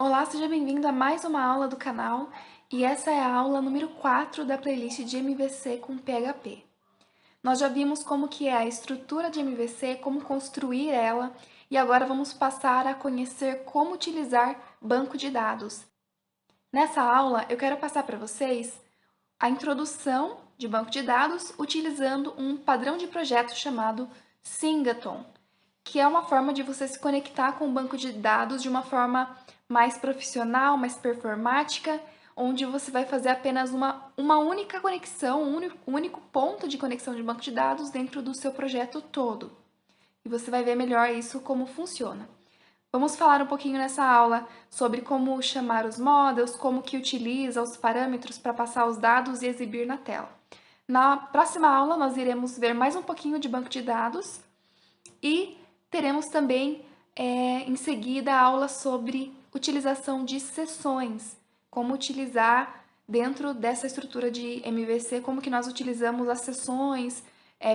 Olá, seja bem-vindo a mais uma aula do canal e essa é a aula número 4 da playlist de MVC com PHP. Nós já vimos como que é a estrutura de MVC, como construir ela e agora vamos passar a conhecer como utilizar banco de dados. Nessa aula eu quero passar para vocês a introdução de banco de dados utilizando um padrão de projeto chamado Singaton, que é uma forma de você se conectar com o banco de dados de uma forma mais profissional, mais performática, onde você vai fazer apenas uma única conexão, um único ponto de conexão de banco de dados dentro do seu projeto todo. E você vai ver melhor isso como funciona. Vamos falar um pouquinho nessa aula sobre como chamar os models, como que utiliza os parâmetros para passar os dados e exibir na tela. Na próxima aula, nós iremos ver mais um pouquinho de banco de dados e teremos também, em seguida, a aula sobre utilização de sessões, como utilizar dentro dessa estrutura de MVC, como que nós utilizamos as sessões,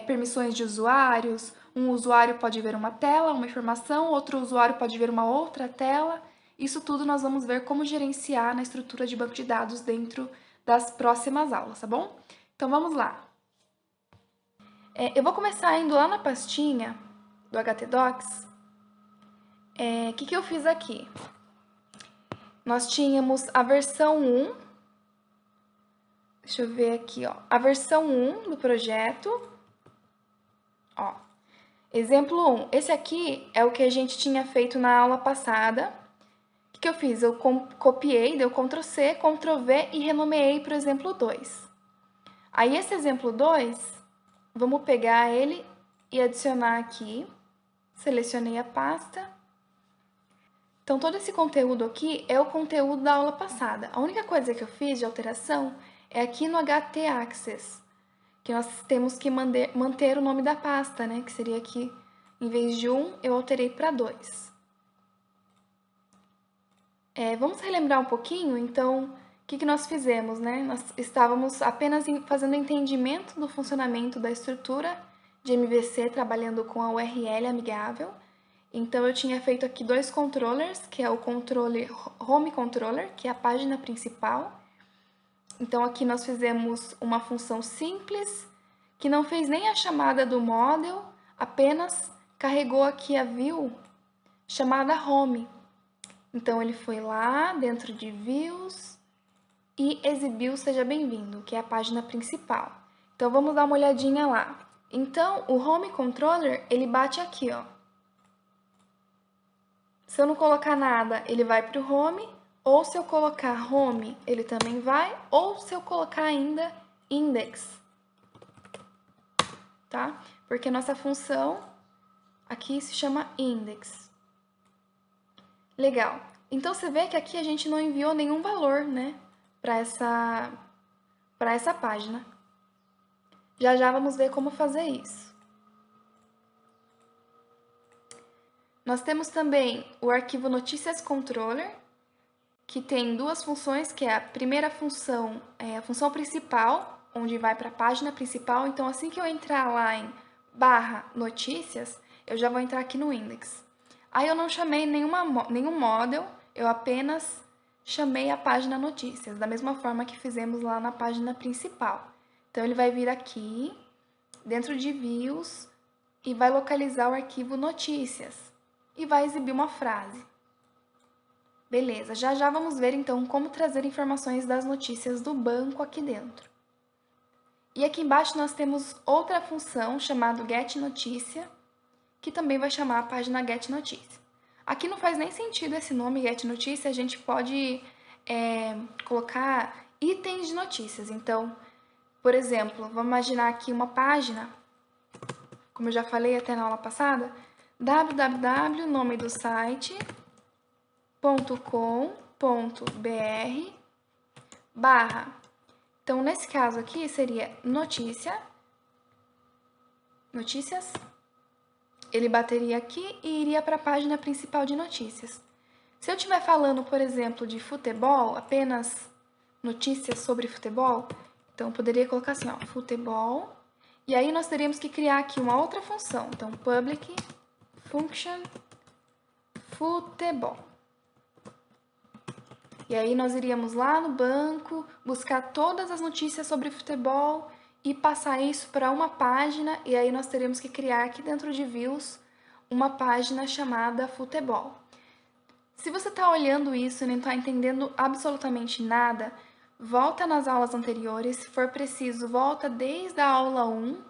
permissões de usuários. Um usuário pode ver uma tela, uma informação, outro usuário pode ver uma outra tela. Isso tudo nós vamos ver como gerenciar na estrutura de banco de dados dentro das próximas aulas, tá bom? Então vamos lá. Eu vou começar indo lá na pastinha do htdocs. O que eu fiz aqui? Nós tínhamos a versão 1, deixa eu ver aqui, ó, a versão 1 do projeto, ó, exemplo 1. Esse aqui é o que a gente tinha feito na aula passada. O que eu fiz? Eu copiei, dei o Ctrl C, Ctrl V e renomeei para o exemplo 2. Aí esse exemplo 2, vamos pegar ele e adicionar aqui. Selecionei a pasta. Então, todo esse conteúdo aqui é o conteúdo da aula passada. A única coisa que eu fiz de alteração é aqui no htaccess, que nós temos que manter o nome da pasta, né? Que seria aqui, em vez de 1, eu alterei para 2. Vamos relembrar um pouquinho, então, o que nós fizemos, né? Nós estávamos apenas fazendo entendimento do funcionamento da estrutura de MVC, trabalhando com a URL amigável. Então, eu tinha feito aqui dois controllers, que é o controller Home Controller, que é a página principal. Então, aqui nós fizemos uma função simples, que não fez nem a chamada do model, apenas carregou aqui a view chamada Home. Então, ele foi lá dentro de Views e exibiu Seja Bem-vindo, que é a página principal. Então, vamos dar uma olhadinha lá. Então, o Home Controller, ele bate aqui, ó. Se eu não colocar nada, ele vai para o Home, ou se eu colocar Home, ele também vai, ou se eu colocar ainda Index, tá? Porque nossa função aqui se chama Index. Legal. Então, você vê que aqui a gente não enviou nenhum valor, né, para essa página. Já já vamos ver como fazer isso. Nós temos também o arquivo Notícias Controller, que tem duas funções, que é a primeira função, a função principal, onde vai para a página principal. Então, assim que eu entrar lá em /notícias, eu já vou entrar aqui no index. Aí eu não chamei nenhum model, eu apenas chamei a página notícias, da mesma forma que fizemos lá na página principal. Então, ele vai vir aqui, dentro de views, e vai localizar o arquivo notícias, e vai exibir uma frase. Beleza, já já vamos ver então como trazer informações das notícias do banco aqui dentro. E aqui embaixo nós temos outra função chamada getNotícia, que também vai chamar a página getNotícia. Aqui não faz nem sentido esse nome getNotícia, a gente pode colocar itens de notícias. Então, por exemplo, vamos imaginar aqui uma página, como eu já falei até na aula passada, www, nome do site, .com.br /. Então, nesse caso aqui, seria notícias. Ele bateria aqui e iria para a página principal de notícias. Se eu estiver falando, por exemplo, de futebol, apenas notícias sobre futebol, então eu poderia colocar assim, ó, futebol. E aí nós teríamos que criar aqui uma outra função. Então, public function futebol. E aí nós iríamos lá no banco, buscar todas as notícias sobre futebol e passar isso para uma página, e aí nós teríamos que criar aqui dentro de Views uma página chamada Futebol. Se você está olhando isso e não está entendendo absolutamente nada, volta nas aulas anteriores, se for preciso, volta desde a aula 1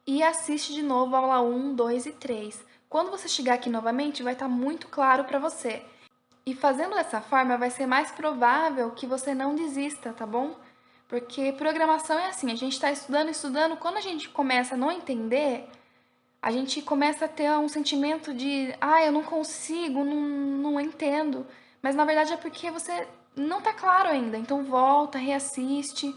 e assiste de novo a aula 1, 2 e 3. Quando você chegar aqui novamente, vai estar muito claro para você. E fazendo dessa forma, vai ser mais provável que você não desista, tá bom? Porque programação é assim, a gente está estudando, quando a gente começa a não entender, a gente começa a ter um sentimento de, eu não consigo, não entendo. Mas na verdade é porque você não tá claro ainda, então volta, reassiste.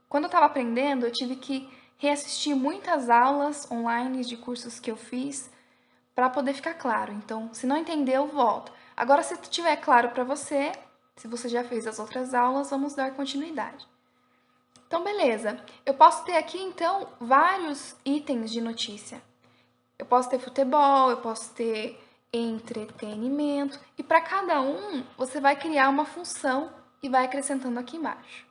Quando eu estava aprendendo, eu tive que reassistir muitas aulas online de cursos que eu fiz para poder ficar claro. Então, se não entendeu, volta. Agora, se estiver claro para você, se você já fez as outras aulas, vamos dar continuidade. Então, beleza. Eu posso ter aqui, então, vários itens de notícia. Eu posso ter futebol, eu posso ter entretenimento. E para cada um, você vai criar uma função e vai acrescentando aqui embaixo.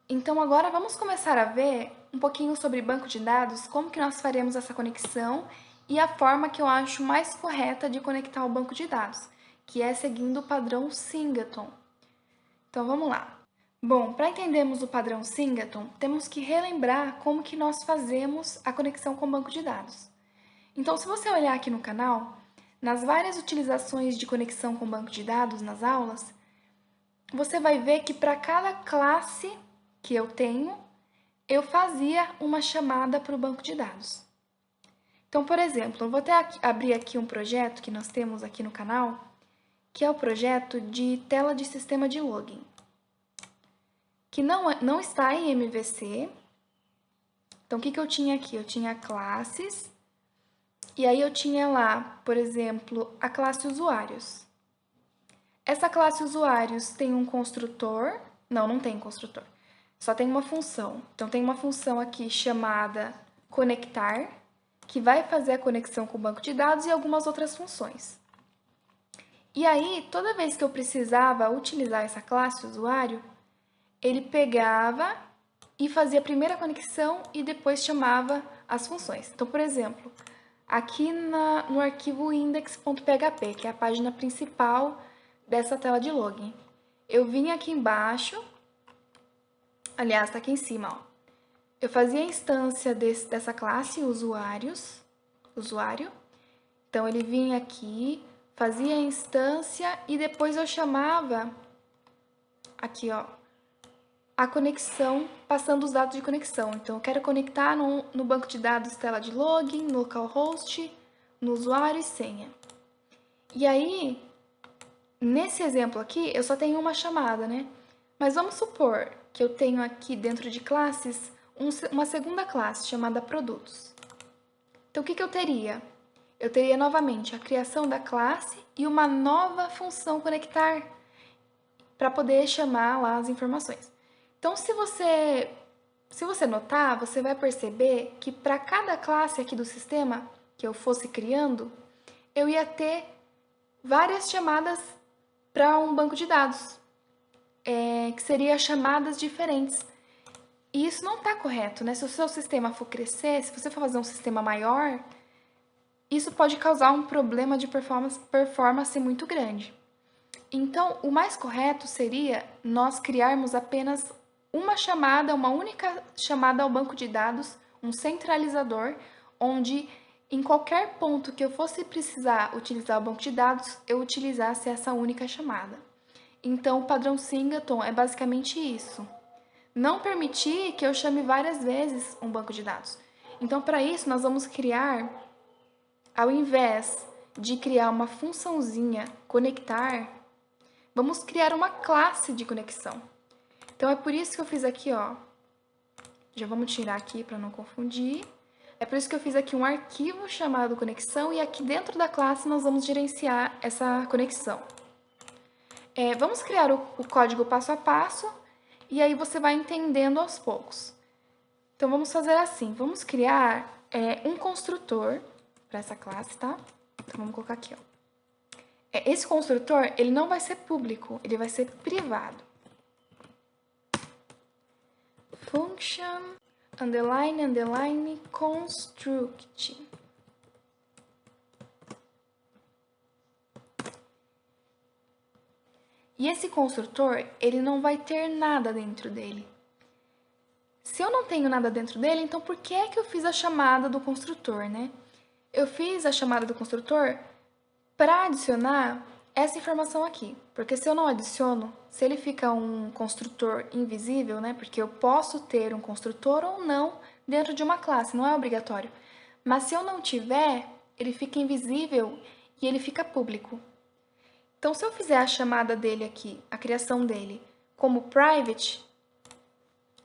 Então, agora vamos começar a ver um pouquinho sobre banco de dados, como que nós faremos essa conexão e a forma que eu acho mais correta de conectar o banco de dados, que é seguindo o padrão Singleton. Então, vamos lá. Bom, para entendermos o padrão Singleton, temos que relembrar como que nós fazemos a conexão com o banco de dados. Então, se você olhar aqui no canal, nas várias utilizações de conexão com o banco de dados nas aulas, você vai ver que para cada classe que eu tenho, eu fazia uma chamada para o banco de dados. Então, por exemplo, eu vou até abrir aqui um projeto que nós temos aqui no canal, que é o projeto de tela de sistema de login, que não está em MVC. Então, o que eu tinha aqui? Eu tinha classes, e aí eu tinha lá, por exemplo, a classe usuários. Essa classe usuários tem um construtor, não tem construtor, só tem uma função. Então, tem uma função aqui chamada conectar, que vai fazer a conexão com o banco de dados e algumas outras funções. E aí, toda vez que eu precisava utilizar essa classe usuário, ele pegava e fazia a primeira conexão e depois chamava as funções. Então, por exemplo, aqui no arquivo index.php, que é a página principal dessa tela de login, eu vim aqui embaixo, aliás, está aqui em cima, ó. Eu fazia a instância dessa classe usuário. Então, ele vinha aqui, fazia a instância e depois eu chamava aqui, ó, a conexão, passando os dados de conexão. Então, eu quero conectar no banco de dados tela de login, no localhost, no usuário e senha. E aí, nesse exemplo aqui, eu só tenho uma chamada, né? Mas vamos supor que eu tenho aqui dentro de classes uma segunda classe chamada produtos. Então, o que eu teria? Eu teria novamente a criação da classe e uma nova função conectar para poder chamar lá as informações. Então, se você notar, você vai perceber que para cada classe aqui do sistema que eu fosse criando, eu ia ter várias chamadas para um banco de dados, que seria chamadas diferentes. E isso não está correto, né? Se o seu sistema for crescer, se você for fazer um sistema maior, isso pode causar um problema de performance muito grande. Então, o mais correto seria nós criarmos apenas uma única chamada ao banco de dados, um centralizador, onde em qualquer ponto que eu fosse precisar utilizar o banco de dados, eu utilizasse essa única chamada. Então, o padrão Singleton é basicamente isso. Não permitir que eu chame várias vezes um banco de dados. Então, para isso, nós vamos criar, ao invés de criar uma funçãozinha conectar, vamos criar uma classe de conexão. Então, é por isso que eu fiz aqui, ó. Já vamos tirar aqui para não confundir. É por isso que eu fiz aqui um arquivo chamado conexão e aqui dentro da classe nós vamos gerenciar essa conexão. Vamos criar o código passo a passo e aí você vai entendendo aos poucos. Então, vamos fazer assim. Vamos criar um construtor para essa classe, tá? Então, vamos colocar aqui, ó. esse construtor, ele não vai ser público, ele vai ser privado. Function, underline, underline, construct. E esse construtor, ele não vai ter nada dentro dele. Se eu não tenho nada dentro dele, então por que é que eu fiz a chamada do construtor, né? Eu fiz a chamada do construtor para adicionar essa informação aqui. Porque se eu não adiciono, se ele fica um construtor invisível, né? Porque eu posso ter um construtor ou não dentro de uma classe, não é obrigatório. Mas se eu não tiver, ele fica invisível e ele fica público. Então, se eu fizer a chamada dele aqui, a criação dele, como private,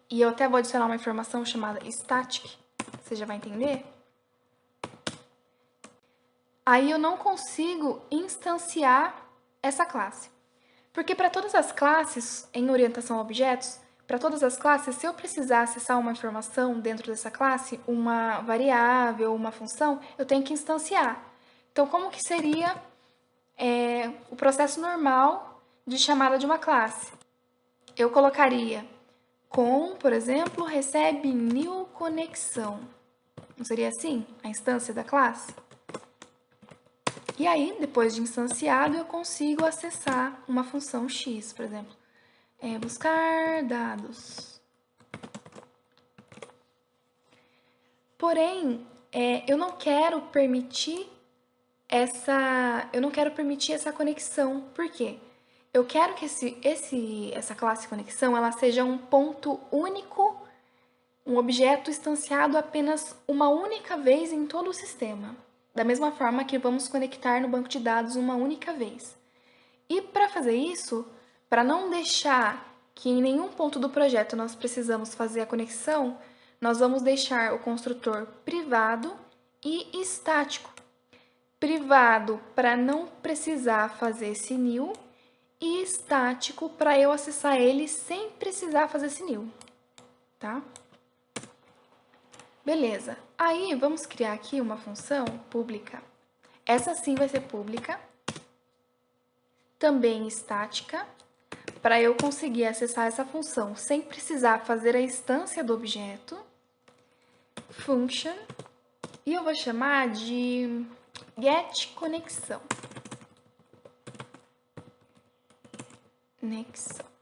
e eu até vou adicionar uma informação chamada static, você já vai entender, aí eu não consigo instanciar essa classe. Porque para todas as classes, em orientação a objetos, para todas as classes, se eu precisar acessar uma informação dentro dessa classe, uma variável, uma função, eu tenho que instanciar. Então, como que seria o processo normal de chamada de uma classe? Eu colocaria com, por exemplo, recebe new conexão. Não seria assim a instância da classe? E aí, depois de instanciado, eu consigo acessar uma função X, por exemplo. Buscar dados. Porém, eu não quero permitir essa conexão. Por quê? Eu quero que essa classe conexão ela seja um ponto único, um objeto instanciado apenas uma única vez em todo o sistema. Da mesma forma que vamos conectar no banco de dados uma única vez. E para fazer isso, para não deixar que em nenhum ponto do projeto nós precisamos fazer a conexão, nós vamos deixar o construtor privado e estático. Privado para não precisar fazer esse new e estático para eu acessar ele sem precisar fazer esse new, tá? Beleza. Aí, vamos criar aqui uma função pública. Essa sim vai ser pública. Também estática, para eu conseguir acessar essa função sem precisar fazer a instância do objeto. Function. E eu vou chamar de getConexão. Conexão.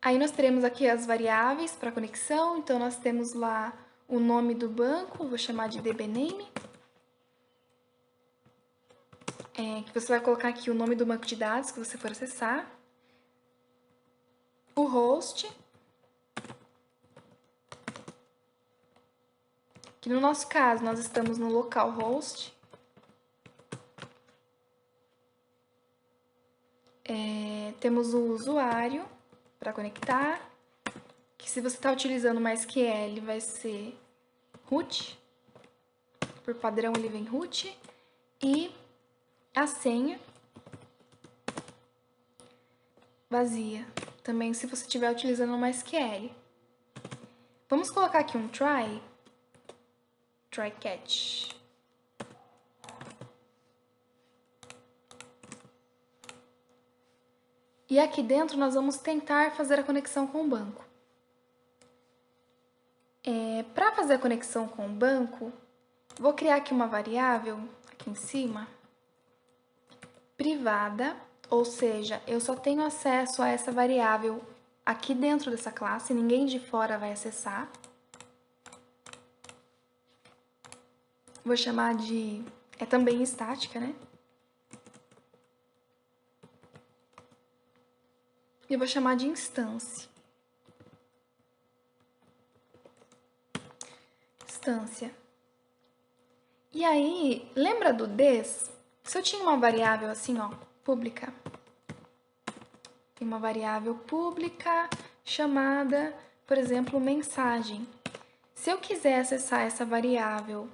Aí nós teremos aqui as variáveis para conexão, então nós temos lá o nome do banco, vou chamar de dbname. Que você vai colocar aqui o nome do banco de dados que você for acessar. O host. Que no nosso caso, nós estamos no localhost. Temos o usuário para conectar, que se você está utilizando uma SQL vai ser root, por padrão ele vem root, e a senha vazia, também se você estiver utilizando uma SQL. Vamos colocar aqui um try catch. E aqui dentro nós vamos tentar fazer a conexão com o banco. Para fazer a conexão com o banco, vou criar aqui uma variável, aqui em cima, privada, ou seja, eu só tenho acesso a essa variável aqui dentro dessa classe, ninguém de fora vai acessar. Vou chamar de... também estática, né? E vou chamar de instância. E aí, lembra do this? Se eu tinha uma variável assim, ó, pública. Tem uma variável pública chamada, por exemplo, mensagem. Se eu quiser acessar essa variável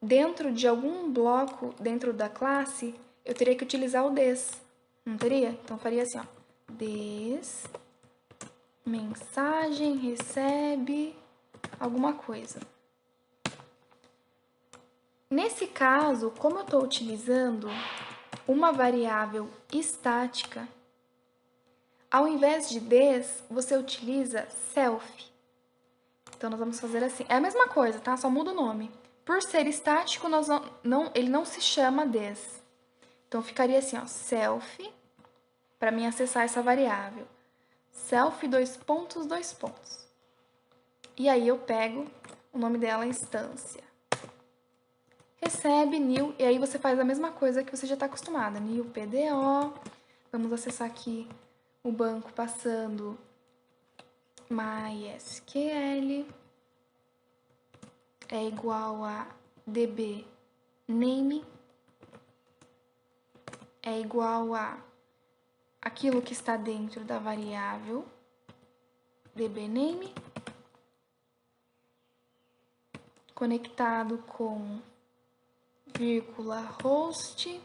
dentro de algum bloco dentro da classe, eu teria que utilizar o this. Não teria? Então, faria assim, ó. This, mensagem, recebe alguma coisa. Nesse caso, como eu estou utilizando uma variável estática, ao invés de this, você utiliza self. Então, nós vamos fazer assim. É a mesma coisa, tá? Só muda o nome. Por ser estático, ele não se chama this. Então, ficaria assim, ó, self, para mim acessar essa variável. Self, dois pontos. E aí, eu pego o nome dela, instância. Recebe, new, e aí você faz a mesma coisa que você já está acostumada. New PDO, vamos acessar aqui o banco passando MySQL, é igual a DB name, é igual a aquilo que está dentro da variável DB name, conectado com vírgula host,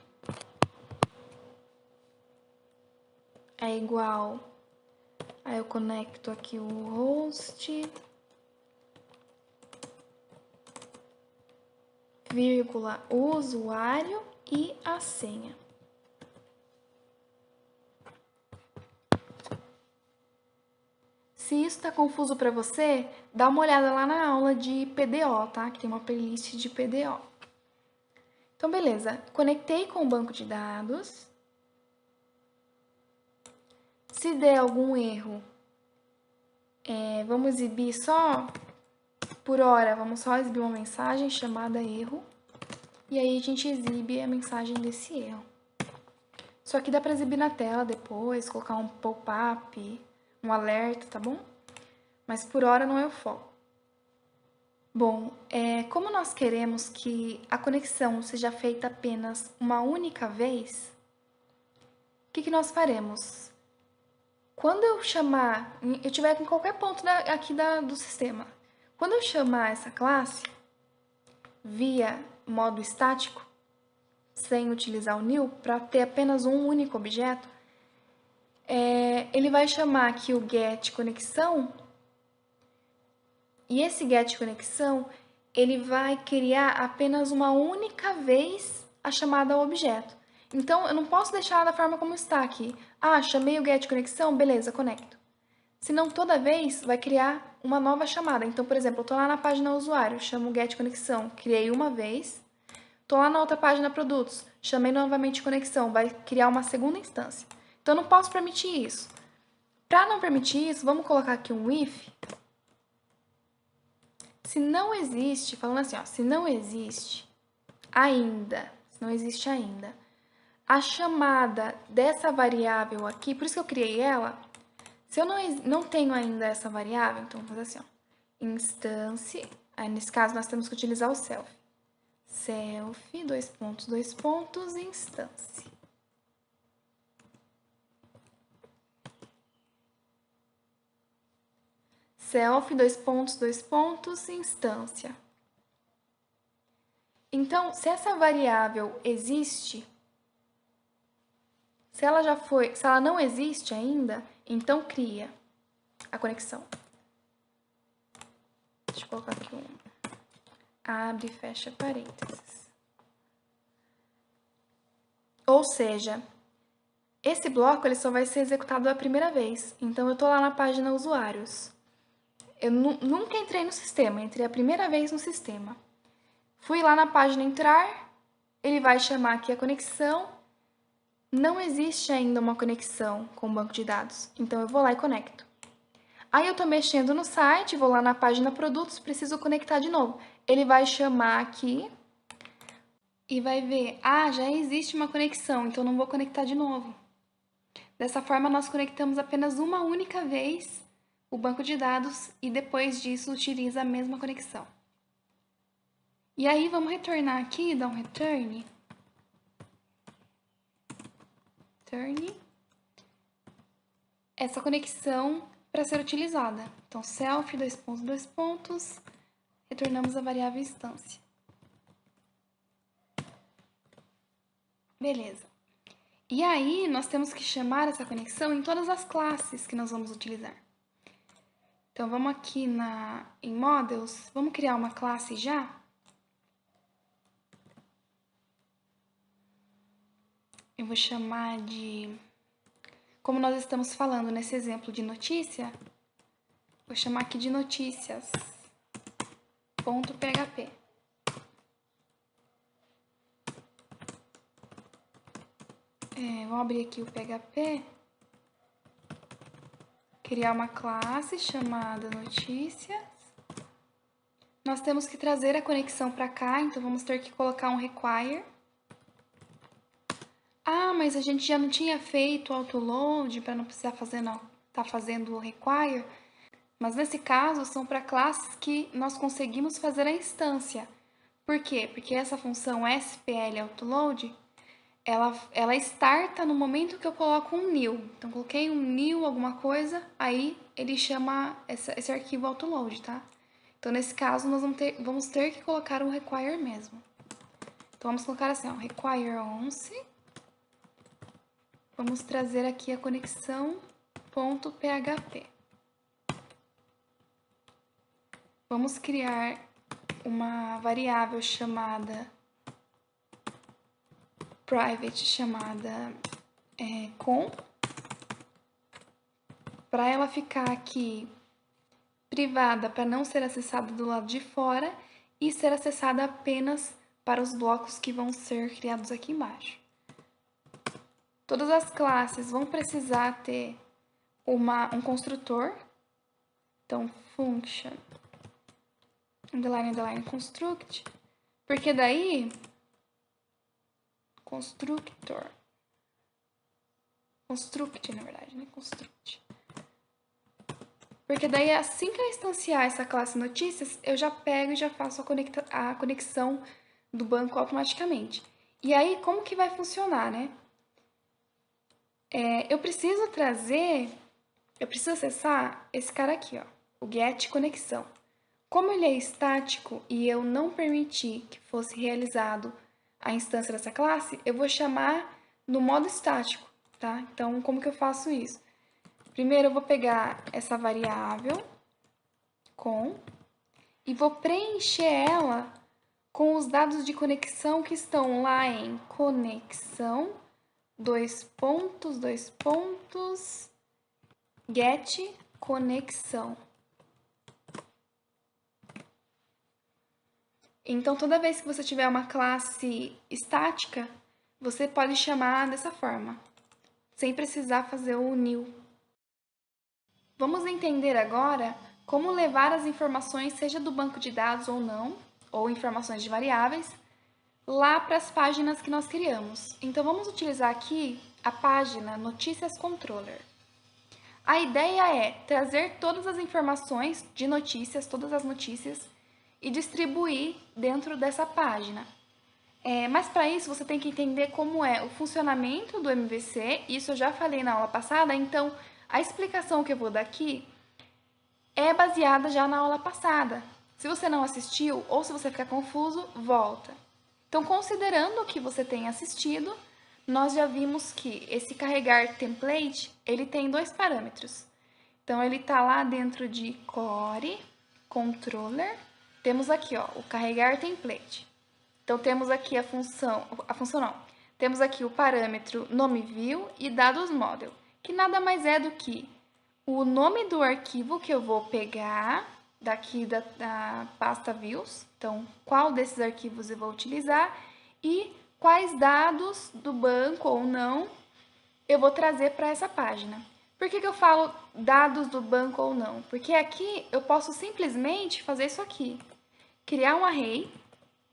é igual, aí eu conecto aqui o host, vírgula o usuário e a senha. Se isso está confuso para você, dá uma olhada lá na aula de PDO, tá? Que tem uma playlist de PDO. Então, beleza. Conectei com o banco de dados. Se der algum erro, vamos exibir só, por hora, vamos só exibir uma mensagem chamada erro. E aí a gente exibe a mensagem desse erro. Só que dá para exibir na tela depois, colocar um pop-up, um alerta, tá bom? Mas por hora não é o foco. Bom, como nós queremos que a conexão seja feita apenas uma única vez, o que nós faremos? Quando eu chamar, eu estiver em qualquer ponto aqui do sistema, quando eu chamar essa classe via modo estático, sem utilizar o new, para ter apenas um único objeto, ele vai chamar aqui o getConexão, e esse getConexão, ele vai criar apenas uma única vez a chamada ao objeto. Então, eu não posso deixar da forma como está aqui. Ah, chamei o getConexão, beleza, conecto. Senão, toda vez vai criar uma nova chamada. Então, por exemplo, eu estou lá na página usuário, chamo o getConexão, criei uma vez. Estou lá na outra página produtos, chamei novamente conexão, vai criar uma segunda instância. Então, eu não posso permitir isso. Para não permitir isso, vamos colocar aqui um if. Se não existe, falando assim, ó, se não existe ainda, a chamada dessa variável aqui, por isso que eu criei ela, se eu não tenho ainda essa variável, então vamos fazer assim, ó, instância, aí nesse caso nós temos que utilizar o self. Self, dois pontos, instância. Self, dois pontos, instância. Então, se essa variável existe, se ela não existe ainda, então cria a conexão. Deixa eu colocar aqui abre e fecha parênteses. Ou seja, esse bloco ele só vai ser executado a primeira vez. Então, eu estou lá na página usuários. Eu nunca entrei no sistema, entrei a primeira vez no sistema. Fui lá na página entrar, ele vai chamar aqui a conexão. Não existe ainda uma conexão com o banco de dados, então eu vou lá e conecto. Aí eu estou mexendo no site, vou lá na página produtos, preciso conectar de novo. Ele vai chamar aqui e vai ver, já existe uma conexão, então não vou conectar de novo. Dessa forma, nós conectamos apenas uma única vez o banco de dados e depois disso utiliza a mesma conexão. E aí, vamos retornar aqui, dar um return. Essa conexão para ser utilizada. Então, self, dois pontos, retornamos a variável instância. Beleza. E aí, nós temos que chamar essa conexão em todas as classes que nós vamos utilizar. Então, vamos aqui em Models, vamos criar uma classe já? Eu vou chamar de... Como nós estamos falando nesse exemplo de notícia, vou chamar aqui de notícias.php. Vamos abrir aqui o PHP, criar uma classe chamada notícias. Nós temos que trazer a conexão para cá, então vamos ter que colocar um require. Ah, mas a gente já não tinha feito o autoload para não precisar tá fazendo o require. Mas nesse caso são para classes que nós conseguimos fazer a instância. Por quê? Porque essa função SPL autoload, ela starta no momento que eu coloco um new. Então, coloquei um new alguma coisa, aí ele chama esse arquivo autoload, tá? Então, nesse caso, nós vamos ter que colocar um require mesmo. Então, vamos colocar assim, ó, require once. Vamos trazer aqui a conexão.php. Vamos criar uma variável chamada private, chamada com, para ela ficar aqui privada para não ser acessada do lado de fora e ser acessada apenas para os blocos que vão ser criados aqui embaixo. Todas as classes vão precisar ter um construtor. Então, function, underline, construct, porque daí, construct, na verdade, né? Construct. Porque daí, assim que eu instanciar essa classe notícias, eu já pego e já faço a conexão do banco automaticamente. E aí, como que vai funcionar, né? Eu preciso acessar esse cara aqui, ó, o get conexão. Como ele é estático e eu não permiti que fosse realizado a instância dessa classe, eu vou chamar no modo estático, tá? Então, como que eu faço isso? Primeiro, eu vou pegar essa variável com e vou preencher ela com os dados de conexão que estão lá em conexão, get conexão. Então, toda vez que você tiver uma classe estática, você pode chamar dessa forma, sem precisar fazer o new. Vamos entender agora como levar as informações, seja do banco de dados ou não, ou informações de variáveis, lá para as páginas que nós criamos. Então, vamos utilizar aqui a página Notícias Controller. A ideia é trazer todas as informações de notícias, todas as notícias, e distribuir dentro dessa página. Mas para isso você tem que entender como é o funcionamento do MVC, isso eu já falei na aula passada, então a explicação que eu vou dar aqui é baseada já na aula passada. Se você não assistiu ou se você ficar confuso, volta. Então, considerando o que você tem assistido, nós já vimos que esse carregar template, ele tem dois parâmetros. Então, ele está lá dentro de core, controller, temos aqui, ó, o carregar template. Então, temos aqui a função não, temos aqui o parâmetro nome view e dados model, que nada mais é do que o nome do arquivo que eu vou pegar daqui da pasta views, então, qual desses arquivos eu vou utilizar e quais dados do banco ou não eu vou trazer para essa página. Por que eu falo dados do banco ou não? Porque aqui eu posso simplesmente fazer isso aqui. Criar um array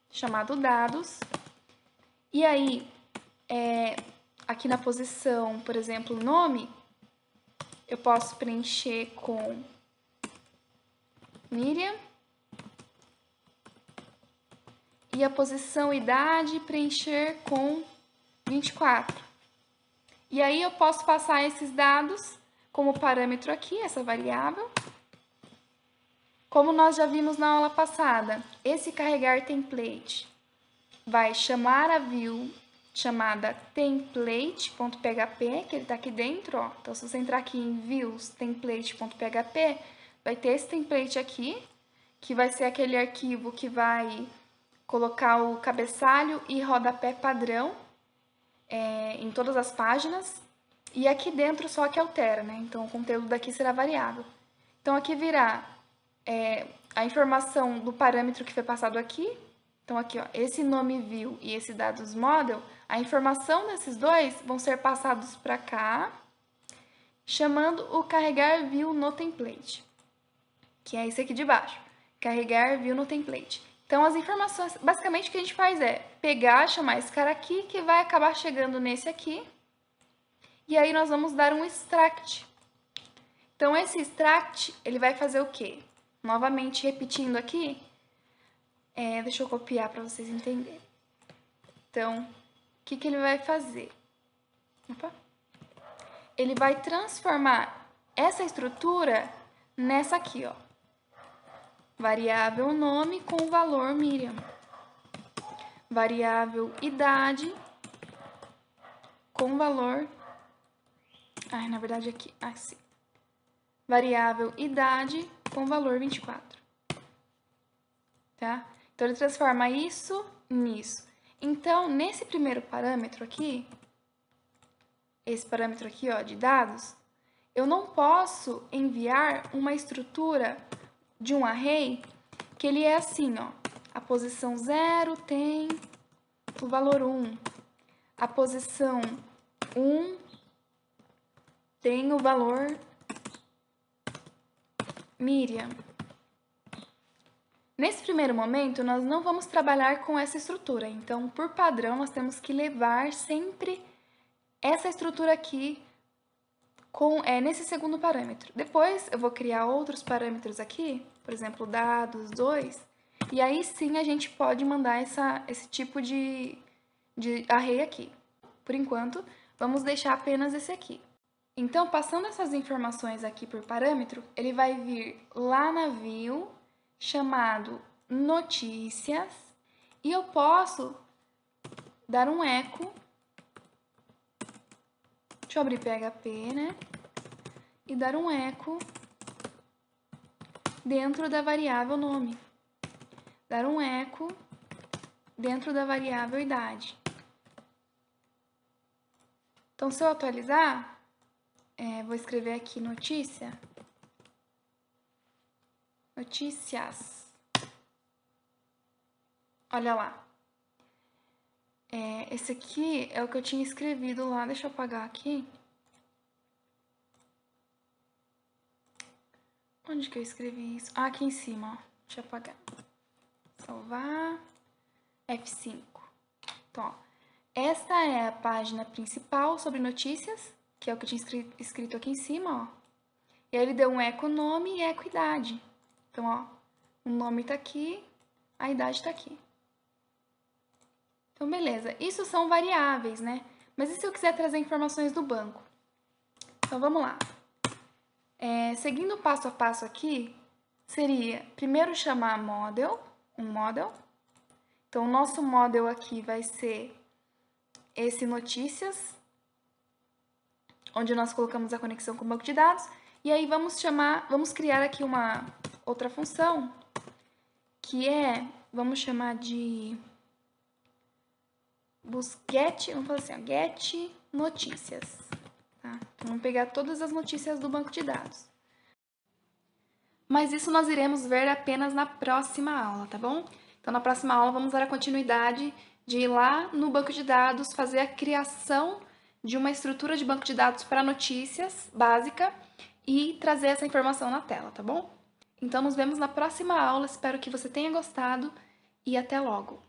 chamado dados. E aí, aqui na posição, por exemplo, nome, eu posso preencher com Miriam. E a posição idade preencher com 24. E aí eu posso passar esses dados como parâmetro aqui, essa variável. Como nós já vimos na aula passada, esse carregar template vai chamar a view chamada template.php, que ele está aqui dentro, ó. Então, se você entrar aqui em views template.php, vai ter esse template aqui, que vai ser aquele arquivo que vai colocar o cabeçalho e rodapé padrão em todas as páginas. E aqui dentro só que altera, né? Então, o conteúdo daqui será variável. Então, aqui virá a informação do parâmetro que foi passado aqui. Então, aqui, ó, esse nome view e esse dados model, a informação desses dois vão ser passados para cá, chamando o carregar view no template, que é esse aqui de baixo, carregar view no template. Então, as informações, basicamente o que a gente faz é pegar, chamar esse cara aqui, que vai acabar chegando nesse aqui, e aí nós vamos dar um extract. Então, esse extract, ele vai fazer o quê? Novamente, repetindo aqui, deixa eu copiar para vocês entenderem. Então, o que ele vai fazer? Opa. Ele vai transformar essa estrutura nessa aqui, ó. Variável nome com valor Miriam. Variável idade com valor... na verdade aqui, sim. Variável idade com valor 24. Tá? Então, ele transforma isso nisso. Então, nesse primeiro parâmetro aqui, esse parâmetro aqui, ó, de dados, eu não posso enviar uma estrutura de um array que ele é assim, ó. A posição 0 tem o valor 1. A posição 1 tem o valor Miriam. Nesse primeiro momento, nós não vamos trabalhar com essa estrutura. Então, por padrão, nós temos que levar sempre essa estrutura aqui nesse segundo parâmetro. Depois, eu vou criar outros parâmetros aqui, por exemplo, dados 2, e aí sim a gente pode mandar esse tipo de array aqui. Por enquanto, vamos deixar apenas esse aqui. Então, passando essas informações aqui por parâmetro, ele vai vir lá na view, chamado notícias, e eu posso dar um eco. Deixa eu abrir PHP, né? E dar um eco dentro da variável nome. Dar um eco dentro da variável idade. Então, se eu atualizar, vou escrever aqui notícias. Olha lá. Esse aqui é o que eu tinha escrevido lá. Deixa eu apagar aqui. Onde que eu escrevi isso? Aqui em cima, ó. Deixa eu apagar. Salvar. F5. Então, ó. Essa é a página principal sobre notícias, que é o que eu tinha escrito aqui em cima, ó. E aí ele deu um eco nome e eco idade. Então, ó, o nome tá aqui, a idade tá aqui. Então, beleza. Isso são variáveis, né? Mas e se eu quiser trazer informações do banco? Então, vamos lá. Seguindo o passo a passo aqui, seria primeiro chamar um model. Então, o nosso model aqui vai ser esse notícias, onde nós colocamos a conexão com o banco de dados. E aí, vamos criar aqui uma outra função, que vamos chamar de get, vamos fazer assim, ó, get notícias. Tá? Então, vamos pegar todas as notícias do banco de dados. Mas isso nós iremos ver apenas na próxima aula, tá bom? Então, na próxima aula, vamos dar a continuidade de ir lá no banco de dados, fazer a criação de uma estrutura de banco de dados para notícias básica e trazer essa informação na tela, tá bom? Então, nos vemos na próxima aula. Espero que você tenha gostado e até logo!